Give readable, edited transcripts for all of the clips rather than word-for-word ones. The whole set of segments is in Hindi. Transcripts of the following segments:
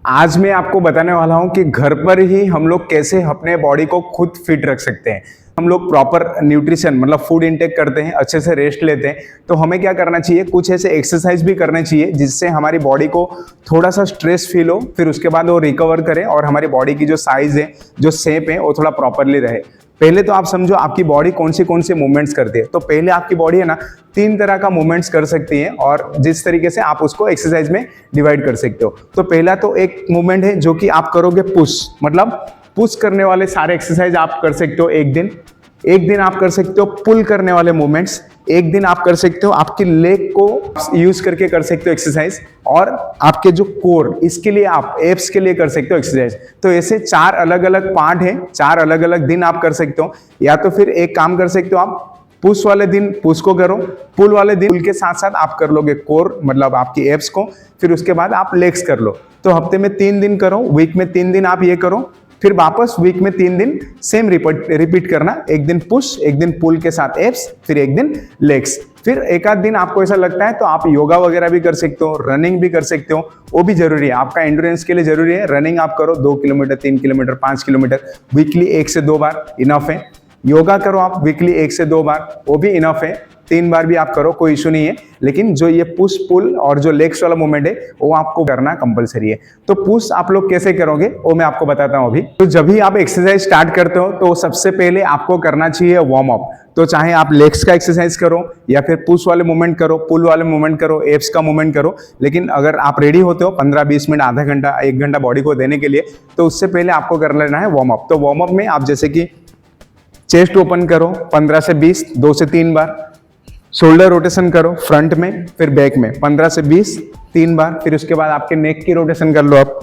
आज मैं आपको बताने वाला हूं कि घर पर ही हम लोग कैसे अपने बॉडी को खुद फिट रख सकते हैं। हम लोग प्रॉपर न्यूट्रिशन मतलब फूड इंटेक करते हैं, अच्छे से रेस्ट लेते हैं, तो हमें क्या करना चाहिए, कुछ ऐसे एक्सरसाइज भी करने चाहिए जिससे हमारी बॉडी को थोड़ा सा स्ट्रेस फील हो, फिर उसके बाद वो रिकवर करे और हमारी बॉडी की जो साइज है, जो शेप है, वो थोड़ा प्रॉपरली रहे। पहले तो आप समझो आपकी बॉडी कौन से मूवमेंट्स करती है। तो पहले आपकी बॉडी है ना 3 तरह का मूवमेंट्स कर सकती है और जिस तरीके से आप उसको एक्सरसाइज में डिवाइड कर सकते हो। तो पहला तो एक मूवमेंट है जो कि आप करोगे पुश, मतलब पुश करने वाले सारे एक्सरसाइज आप कर सकते हो एक दिन आप कर सकते हो पुल करने वाले मूवमेंट्स, एक दिन आप कर सकते हो आपकी लेग को यूज करके कर सकते हो एक्सरसाइज, और आपके जो कोर इसके लिए आप एब्स के लिए कर सकते हो एक्सरसाइज। तो ऐसे 4 अलग अलग पार्ट हैं, 4 अलग अलग दिन आप कर सकते हो। या तो फिर एक काम कर सकते हो, आप पुश वाले दिन पुश को करो, पुल वाले दिन पुल के साथ साथ आप कर लोगे कोर मतलब आपकी एब्स को, फिर उसके बाद आप लेग्स कर लो। तो हफ्ते में 3 दिन करो, वीक में 3 दिन आप ये करो, फिर वापस वीक में 3 दिन सेम रिपीट करना, एक दिन पुश, एक दिन पुल के साथ एब्स, फिर एक दिन लेग्स। फिर एक आध दिन आपको ऐसा लगता है तो आप योगा वगैरह भी कर सकते हो, रनिंग भी कर सकते हो, वो भी जरूरी है, आपका एंड्योरेंस के लिए जरूरी है। रनिंग आप करो 2 किलोमीटर, 3 किलोमीटर, 5 किलोमीटर वीकली 1 से 2 बार इनफ है। योगा करो आप वीकली 1 से 2 बार, वो भी इनफ है। 3 बार भी आप करो, कोई इशू नहीं है। लेकिन जो ये पुश पुल और जो लेग्स वाला मूवमेंट है वो आपको करना कंपलसरी है। तो पुश आप लोग कैसे करोगे वो मैं आपको बताता हूं अभी। तो जब भी आप एक्सरसाइज स्टार्ट करते हो तो सबसे पहले आपको करना चाहिए वार्म अप। तो चाहे आप लेग्स का एक्सरसाइज करो या फिर पुश वाले मूवमेंट करो, पुल वाले मूवमेंट करो, एब्स का मूवमेंट करो, लेकिन अगर आप रेडी होते हो 15-20 मिनट, आधा घंटा, 1 घंटा बॉडी को देने के लिए, तो उससे पहले आपको कर लेना है वार्म अप। तो वार्म अप में आप जैसे कि चेस्ट ओपन करो 15 से 20, 2 से 3 बार, शोल्डर रोटेशन करो फ्रंट में फिर बैक में 15 से 20 3 बार, फिर उसके बाद आपके नेक की रोटेशन कर लो आप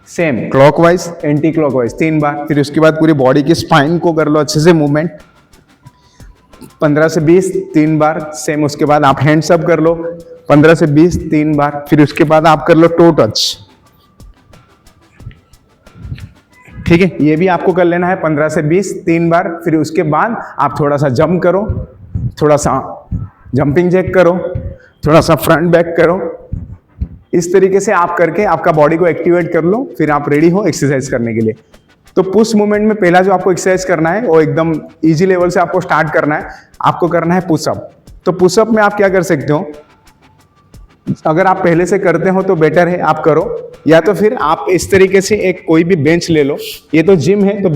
सेम क्लॉकवाइज एंटी क्लॉकवाइज 3 बार, फिर उसके बाद पूरी बॉडी की स्पाइन को कर लो अच्छे से मूवमेंट 15 से 20 3 बार सेम। उसके बाद आप हैंड्स अप कर लो 15 से 20 3 बार, फिर उसके बाद आप कर लो टो टच, ठीक है, ये भी आपको कर लेना है 15 से 20 3 बार। फिर उसके बाद आप थोड़ा सा जंप करो, थोड़ा सा जंपिंग जैक करो, थोड़ा सा फ्रंट बैक करो। इस तरीके से आप करके आपका बॉडी को एक्टिवेट कर लो, फिर आप रेडी हो एक्सरसाइज करने के लिए। तो पुश मूवमेंट में पहला जो आपको एक्सरसाइज करना है वो एकदम इजी लेवल से आपको स्टार्ट करना है, आपको करना है पुशअप। तो पुशअप में आप क्या कर सकते हो, अगर आप पहले से करते हो तो बेटर है आप करो, या तो फिर आप इस तरीके से एक कोई भी बेंच ले लो। ये तो जिम है तो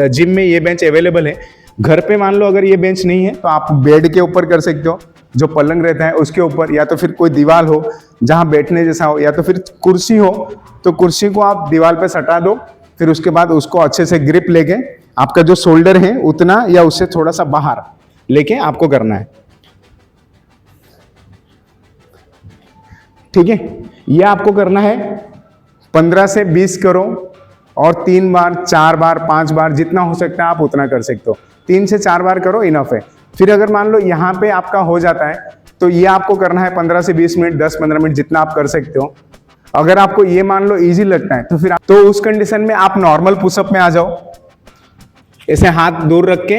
जिम में ये बेंच अवेलेबल है। घर पे मान लो अगर ये बेंच नहीं है तो आप बेड के ऊपर कर सकते हो, जो पलंग रहता है उसके ऊपर, या तो फिर कोई दीवार हो जहां बैठने जैसा हो, या तो फिर कुर्सी हो तो कुर्सी को आप दीवार पे सटा दो। फिर उसके बाद उसको अच्छे से ग्रिप लेके आपका जो शोल्डर है उतना या उससे थोड़ा सा बाहर लेके आपको करना है, ठीक है। यह आपको करना है 15 से 20 करो, और 3 बार 4 बार 5 बार जितना हो सकता है आप उतना कर सकते हो। 3 से 4 बार करो, इनफ है। फिर अगर मान लो यहाँ पे आपका हो जाता है तो ये आपको करना है 15 से 20 मिनट, 10-15 मिनट जितना आप कर सकते हो। अगर आपको ये मान लो इजी लगता है तो फिर तो उस कंडीशन में आप नॉर्मल पुशअप में आ जाओ, ऐसे हाथ दूर रख के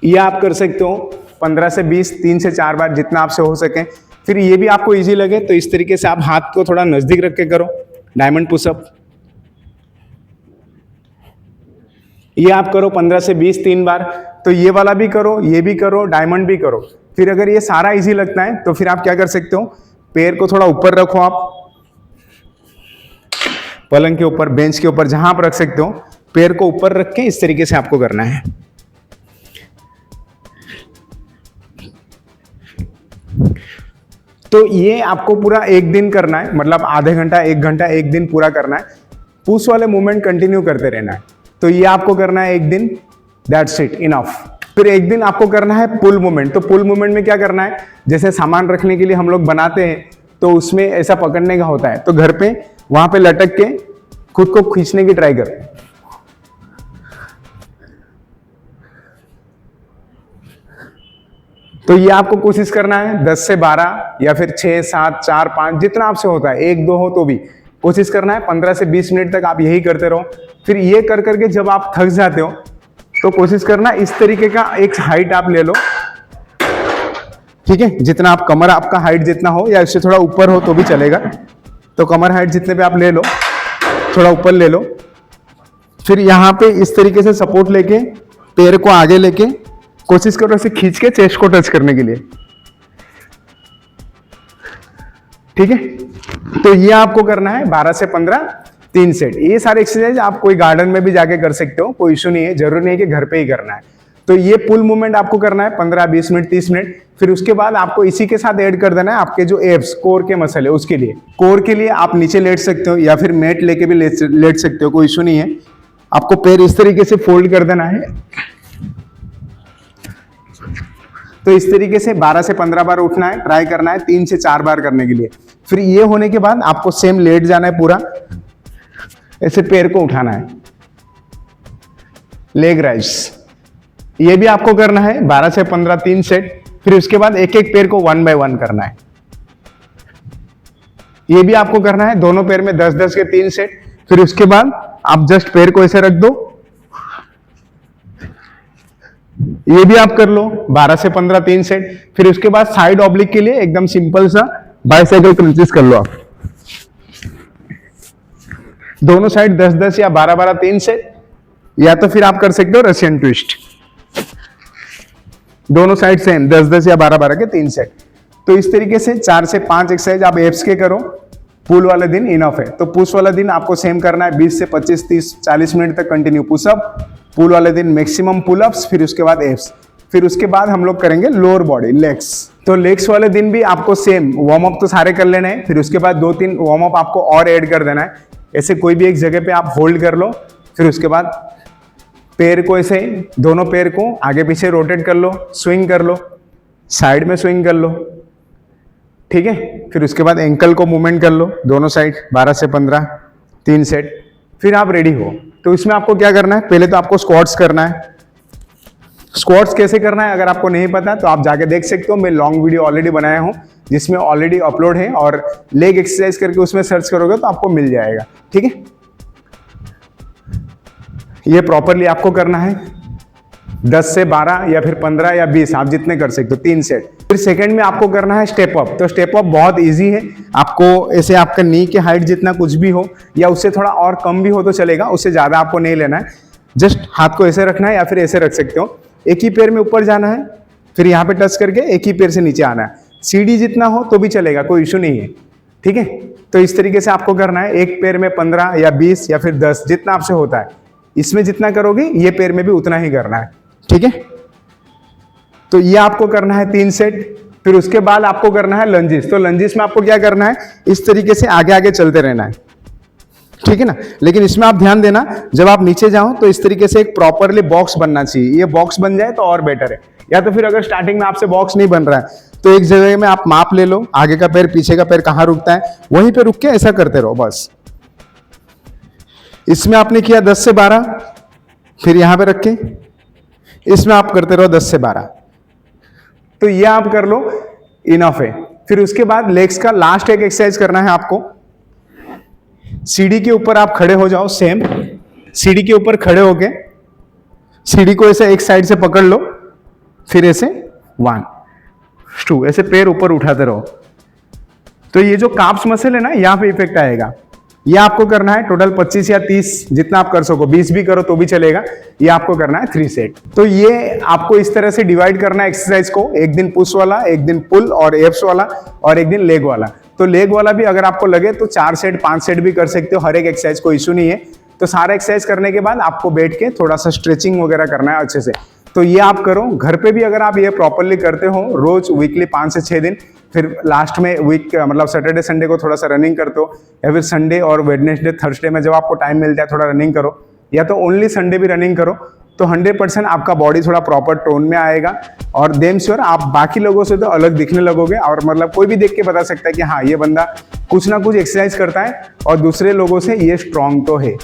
ये आप कर सकते हो 15 से 20, 3 से 4 बार जितना आपसे हो सके। फिर ये भी आपको इजी लगे तो इस तरीके से आप हाथ को थोड़ा नजदीक रख के करो, डायमंड पुशअप। ये आप करो 15 से 20 3 बार। तो ये वाला भी करो, ये भी करो, डायमंड भी करो। फिर अगर ये सारा इजी लगता है तो फिर आप क्या कर सकते हो, पैर को थोड़ा ऊपर रखो, आप पलंग के ऊपर, बेंच के ऊपर, जहां आप रख सकते हो, पैर को ऊपर रख के इस तरीके से आपको करना है। तो ये आपको पूरा 1 दिन करना है, मतलब आधे घंटा 1 घंटा 1 दिन पूरा करना है। पुश वाले मूवमेंट कंटिन्यू करते रहना है। तो ये आपको करना है 1 दिन, दैट्स इट, इनफ। फिर 1 दिन आपको करना है पुल मूवमेंट। तो पुल मूवमेंट में क्या करना है, जैसे सामान रखने के लिए हम लोग बनाते हैं तो उसमें ऐसा पकड़ने का होता है, तो घर पे वहां पे लटक के खुद को खींचने की ट्राई करो। तो ये आपको कोशिश करना है 10 से 12 या फिर 6, 7, 4, 5 जितना आपसे होता है, 1, 2 हो तो भी कोशिश करना है 15 से 20 मिनट तक आप यही करते रहो। फिर ये कर करके जब आप थक जाते हो तो कोशिश करना इस तरीके का एक हाइट आप ले लो, ठीक है, जितना आप कमर आपका हाइट जितना हो या इससे थोड़ा ऊपर हो तो भी चलेगा। तो कमर हाइट जितने पे आप ले लो, थोड़ा ऊपर ले लो। फिर यहाँ पे इस तरीके से सपोर्ट लेके पैर को आगे लेके कोशिश करो ऐसे खींच के चेस्ट को टच करने के लिए। ठीक है, तो ये आपको करना है 12 से 15 3 सेट। ये सारे एक्सरसाइज आप कोई गार्डन में भी जाके कर सकते हो, कोई इशू नहीं है, जरूरी नहीं है कि घर पे ही करना है। तो ये पुल मूवमेंट आपको करना है 15 20 मिनट 30 मिनट। फिर उसके बाद आपको इसी के साथ ऐड कर देना है आपके जो एब्स कोर के मसल है उसके लिए। कोर के लिए आप नीचे लेट सकते हो या फिर मैट लेके भी लेट सकते हो, कोई इशू नहीं है। आपको पैर इस तरीके से फोल्ड कर देना है। तो इस तरीके से 12 से 15 बार उठना है, ट्राई करना है 3 से 4 बार करने के लिए। फिर ये होने के बाद आपको सेम लेट जाना है, पूरा ऐसे पैर को उठाना है, लेग राइज। ये भी आपको करना है 12 से 15 3 सेट। फिर उसके बाद एक एक पैर को 1 बाय 1 करना है। ये भी आपको करना है दोनों पैर में 10-10 के 3 सेट। फिर उसके बाद आप जस्ट पैर को ऐसे रख दो, ये भी आप कर लो 12 से 15 3 सेट। फिर उसके बाद साइड ऑब्लिक के लिए एकदम सिंपल सा बाइसाइकिल क्रंचेस कर लो आप, दोनों साइड 10-10 या 12-12 3 सेट। या तो फिर आप कर सकते हो रशियन ट्विस्ट, दोनों साइड सेम 10-10 या 12-12 के 3 सेट। तो इस तरीके से 4 से 5 एक्सरसाइज आप एब्स के करो। पुल वाले दिन इनफ है। तो पुश वाला दिन आपको सेम करना है 20 से 25 30 40 मिनट तक कंटिन्यू पुशअप। पुल वाले दिन मैक्सिमम पुलअप्स, फिर उसके बाद एब्स। फिर उसके बाद हम लोग करेंगे लोअर बॉडी लेग्स। तो लेग्स वाले दिन भी आपको सेम वार्म अप तो सारे कर लेने हैं। फिर उसके बाद 2-3 वार्म अप आपको और ऐड कर देना है। ऐसे कोई भी एक जगह पे आप होल्ड कर लो। फिर उसके बाद पैर को ऐसे दोनों पैर को आगे पीछे रोटेट कर लो, स्विंग कर लो, साइड में स्विंग कर लो। ठीक है, फिर उसके बाद एंकल को मूवमेंट कर लो दोनों साइड 12 से 15 3 सेट। फिर आप रेडी हो। तो इसमें आपको क्या करना है, पहले तो आपको स्क्वाट्स करना है। स्क्वाट्स कैसे करना है अगर आपको नहीं पता तो आप जाके देख सकते हो, मैं लॉन्ग वीडियो ऑलरेडी बनाया हूं जिसमें ऑलरेडी अपलोड है, और लेग एक्सरसाइज करके उसमें सर्च करोगे तो आपको मिल जाएगा। ठीक है, ये प्रॉपरली आपको करना है 10 से 12 या फिर 15 या 20, आप जितने कर सकते हो 3 सेट। फिर सेकंड में आपको करना है स्टेप अप। तो स्टेप अप बहुत इजी है। आपको ऐसे आपका नी के हाइट जितना कुछ भी हो या उससे थोड़ा और कम भी हो तो चलेगा, उससे ज्यादा आपको नहीं लेना है। जस्ट हाथ को ऐसे रखना है या फिर ऐसे रख सकते हो। एक ही पैर में ऊपर जाना है, फिर यहाँ पे टच करके एक ही पैर से नीचे आना है। सीढ़ी जितना हो तो भी चलेगा, कोई इशू नहीं है। ठीक है, तो इस तरीके से आपको करना है। एक पैर में 15 या 20 या फिर 10 जितना आपसे होता है, इसमें जितना करोगे ये पैर में भी उतना ही करना है। ठीक है, तो ये आपको करना है 3 सेट। फिर उसके बाद आपको करना है लंजिस। तो लंजिस में आपको क्या करना है, इस तरीके से आगे आगे चलते रहना है। ठीक है ना, लेकिन इसमें आप ध्यान देना जब आप नीचे जाओ तो इस तरीके से एक प्रॉपरली बॉक्स बनना चाहिए। ये बॉक्स बन जाए तो और बेटर है। या तो फिर अगर स्टार्टिंग में आपसे बॉक्स नहीं बन रहा है तो एक जगह में आप माप ले लो, आगे का पैर पीछे का पैर कहाँ रुकता है वहीं पे रुक के ऐसा करते रहो बस। इसमें आपने किया 10 से 12, फिर यहां पे रख के इसमें आप करते रहो 10 से 12। तो ये आप कर लो, इनफ है। फिर उसके बाद लेग्स का लास्ट एक एक्सरसाइज करना है आपको। सीढ़ी के ऊपर आप खड़े हो जाओ, सेम सीढ़ी के ऊपर खड़े होके सीढ़ी को ऐसे एक साइड से पकड़ लो, फिर ऐसे 1 2 ऐसे पैर ऊपर उठाते रहो। तो ये जो काप्स मसल है ना, यहां पे इफेक्ट आएगा। ये आपको करना है टोटल 25 या 30 जितना आप कर सको, 20 भी करो तो भी चलेगा। ये आपको करना है 3 सेट। तो ये आपको इस तरह से डिवाइड करना है एक्सरसाइज को, एक दिन पुश वाला, एक दिन पुल और एब्स वाला, और एक दिन लेग वाला। तो लेग वाला भी अगर आपको लगे तो 4 सेट 5 सेट भी कर सकते हो, हर एक एक्सरसाइज को इशू नहीं है। तो सारा एक्सरसाइज करने के बाद आपको बैठ के थोड़ा सा स्ट्रेचिंग वगैरह करना है अच्छे से। तो ये आप करो घर पे भी। अगर आप ये प्रॉपरली करते हो रोज वीकली 5 से 6 दिन, फिर लास्ट में वीक मतलब सैटरडे संडे को थोड़ा सा रनिंग करते हो, या फिर संडे और वेडनेसडे थर्सडे में जब आपको टाइम मिलता है थोड़ा रनिंग करो, या तो ओनली संडे भी रनिंग करो, तो 100% आपका बॉडी थोड़ा प्रॉपर टोन में आएगा। और देम श्योर आप बाकी लोगों से तो अलग दिखने लगोगे, और मतलब कोई भी देख के बता सकता है कि हाँ ये बंदा कुछ ना कुछ एक्सरसाइज करता है और दूसरे लोगों से ये स्ट्रांग तो है।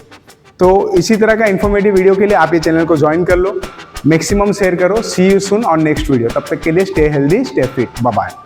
तो इसी तरह का इन्फॉर्मेटिव वीडियो के लिए आप ये चैनल को ज्वाइन कर लो, मैक्सिमम शेयर करो। See you soon on next video. तब तक के लिए stay healthy, stay fit, bye bye.